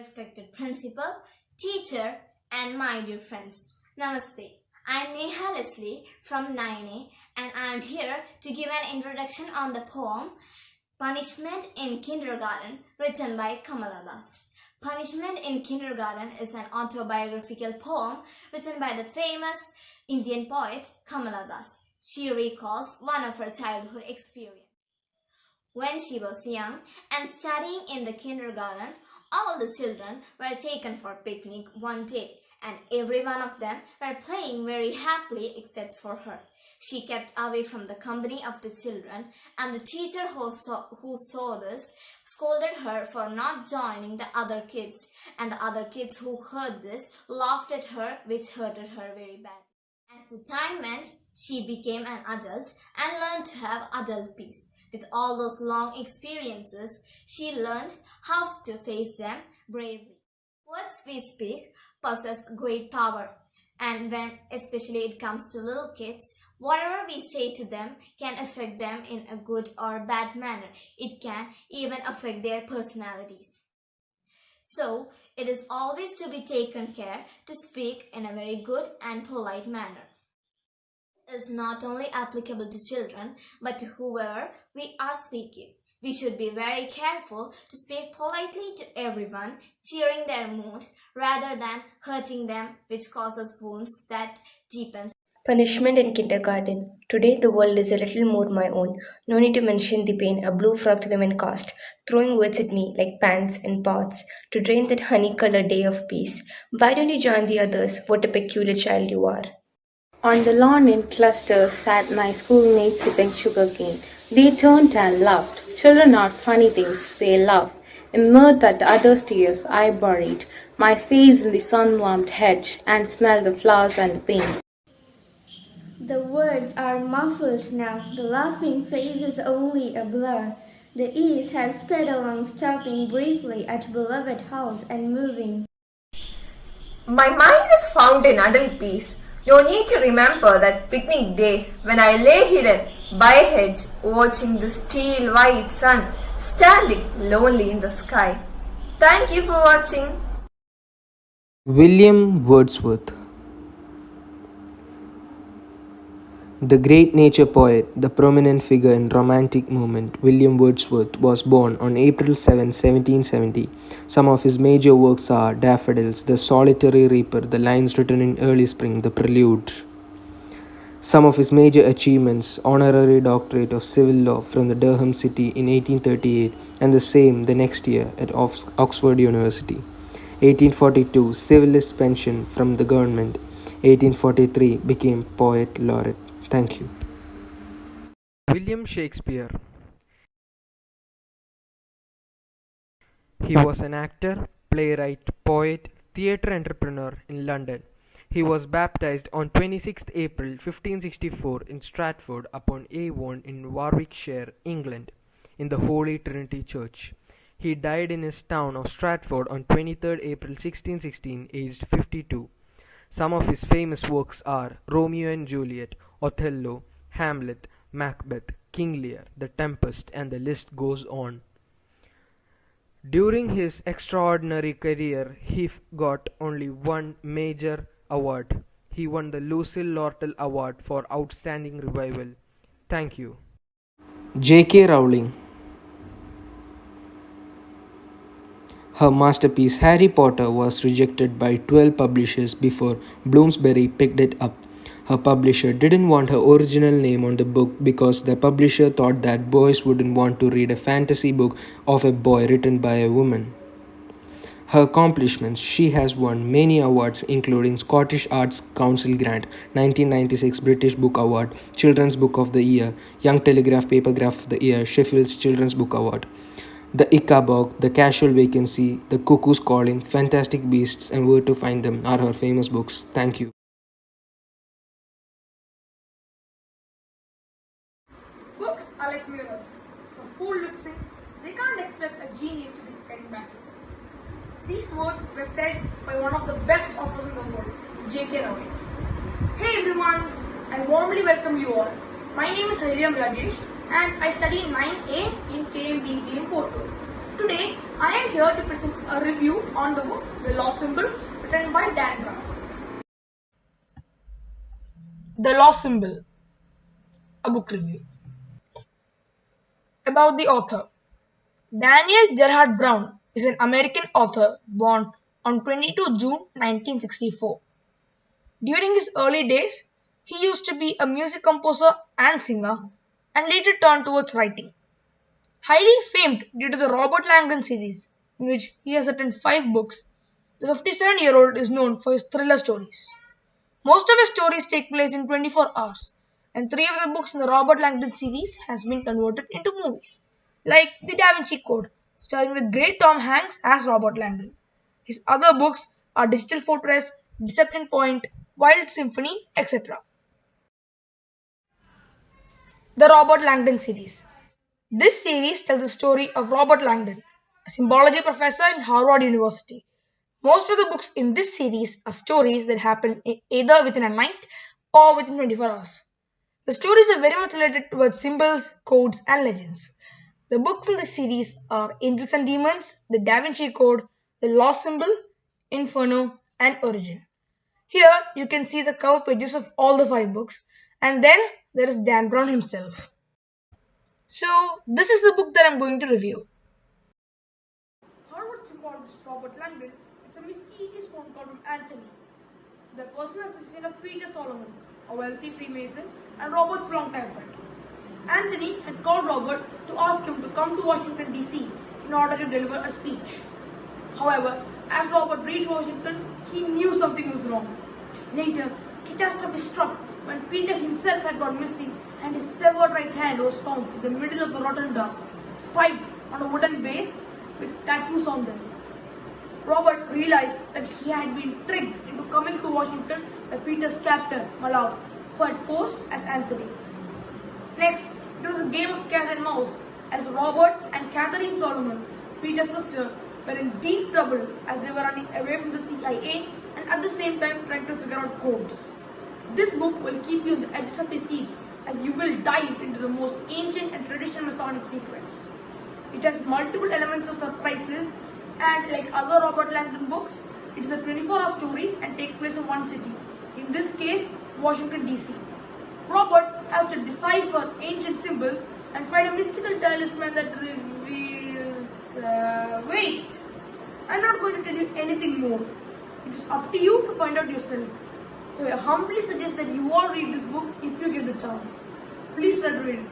Respected principal, teacher, and my dear friends. Namaste. I am Neha Leslie from 9A and I am here to give an introduction on the poem Punishment in Kindergarten written by Kamala Das. Punishment in Kindergarten is an autobiographical poem written by the famous Indian poet Kamala Das. She recalls one of her childhood experiences. When she was young and studying in the kindergarten, all the children were taken for a picnic one day and every one of them were playing very happily except for her. She kept away from the company of the children and the teacher who saw this scolded her for not joining the other kids, and the other kids who heard this laughed at her, which hurted her very badly. As the time went, she became an adult and learned to have adult peace. With all those long experiences, she learned how to face them bravely. Words we speak possess great power, and when especially it comes to little kids, whatever we say to them can affect them in a good or bad manner. It can even affect their personalities. So, it is always to be taken care to speak in a very good and polite manner. Is not only applicable to children but to whoever we are speaking. We should be very careful to speak politely to everyone, cheering their mood rather than hurting them, which causes wounds that deepen. Punishment in kindergarten. Today the world is a little more my own. No need to mention the pain a blue-frocked woman caused, throwing words at me like pans and pots to drain that honey-colored day of peace. Why don't you join the others? What a peculiar child you are. On the lawn in clusters sat my schoolmates sipping sugarcane. They turned and laughed. Children are funny things, they laugh. In mirth at others' tears I buried my face in the sun-warmed hedge and smelled the flowers and the paint. The words are muffled now, the laughing face is only a blur. The years have sped along, stopping briefly at beloved house and moving. My mind is found in adult peace. No need to remember that picnic day when I lay hidden by a hedge watching the steel white sun standing lonely in the sky. Thank you for watching. William Wordsworth. The great nature poet, the prominent figure in Romantic movement, William Wordsworth was born on April 7, 1770. Some of his major works are Daffodils, The Solitary Reaper, The Lines Written in Early Spring, The Prelude. Some of his major achievements: honorary doctorate of civil law from the Durham City in 1838 and the same the next year at Oxford University. 1842, civilist pension from the government. 1843, became poet laureate. Thank you. William Shakespeare. He was an actor, playwright, poet, theatre entrepreneur in London. He was baptized on 26th April 1564 in Stratford-upon-Avon in Warwickshire, England, in the Holy Trinity Church. He died in his town of Stratford on 23rd April 1616, aged 52. Some of his famous works are Romeo and Juliet, Othello, Hamlet, Macbeth, King Lear, The Tempest, and the list goes on. During his extraordinary career, he got only one major award. He won the Lucille Lortel Award for Outstanding Revival. Thank you. J.K. Rowling. Her masterpiece Harry Potter was rejected by 12 publishers before Bloomsbury picked it up. Her publisher didn't want her original name on the book because the publisher thought that boys wouldn't want to read a fantasy book of a boy written by a woman. Her accomplishments: she has won many awards including Scottish Arts Council Grant, 1996 British Book Award, Children's Book of the Year, Young Telegraph Papergraph of the Year, Sheffield's Children's Book Award. The Ichabod, The Casual Vacancy, The Cuckoo's Calling, Fantastic Beasts, and Where to Find Them are her famous books. Thank you. Books are like mirrors. For fool looks in, they can't expect a genius to be staring back. These words were said by one of the best authors in the world, J.K. Rowling. Hey everyone, I warmly welcome you all. My name is Hariam Rajesh and I study 9A in KMBB in Pottore. Today, I am here to present a review on the book The Lost Symbol, written by Dan Brown. The Lost Symbol, a book review. About the author. Daniel Gerhard Brown is an American author born on 22 June 1964. During his early days, he used to be a music composer and singer and later turned towards writing. Highly famed due to the Robert Langdon series, in which he has written 5 books, the 57-year-old is known for his thriller stories. Most of his stories take place in 24 hours, and 3 of the books in the Robert Langdon series has been converted into movies, like The Da Vinci Code, starring the great Tom Hanks as Robert Langdon. His other books are Digital Fortress, Deception Point, Wild Symphony, etc. The Robert Langdon series. This series tells the story of Robert Langdon, a symbology professor in Harvard University. Most of the books in this series are stories that happen either within a night or within 24 hours. The stories are very much related towards symbols, codes, and legends. The books in this series are Angels and Demons, The Da Vinci Code, The Lost Symbol, Inferno, and Origin. Here you can see the cover pages of all the 5 books, and then there is Dan Brown himself. So, this is the book that I'm going to review. Harvard psychologist Robert Langdon gets a mysterious phone call from Anthony, the personal assistant of Peter Solomon, a wealthy Freemason and Robert's longtime friend. Anthony had called Robert to ask him to come to Washington, D.C. in order to deliver a speech. However, as Robert reached Washington, he knew something was wrong. Later, catastrophe struck when Peter himself had gone missing and his severed right hand was found in the middle of the rotunda, spiked on a wooden base with tattoos on them. Robert realized that he had been tricked into coming to Washington by Peter's captor, Malaw, who had posed as Anthony. Next, it was a game of cat and mouse as Robert and Catherine Solomon, Peter's sister, were in deep trouble as they were running away from the CIA and at the same time trying to figure out codes. This book will keep you on the edges of your seats as you will dive into the most ancient and traditional Masonic secrets. It has multiple elements of surprises and like other Robert Langdon books, it is a 24-hour story and takes place in one city, in this case Washington DC. Robert has to decipher ancient symbols and find a mystical talisman that reveals... wait! I'm not going to tell you anything more. It is up to you to find out yourself. So I humbly suggest that you all read this book if you get the chance. Please let read it.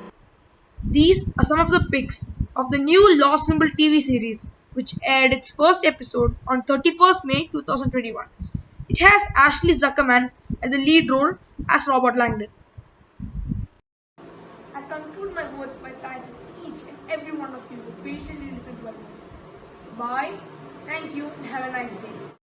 These are some of the picks of the new Lost Symbol TV series, which aired its first episode on 31st May 2021. It has Ashley Zuckerman as the lead role as Robert Langdon. I conclude my words by thanking each and every one of you who patiently listened to my words. Bye, thank you, and have a nice day.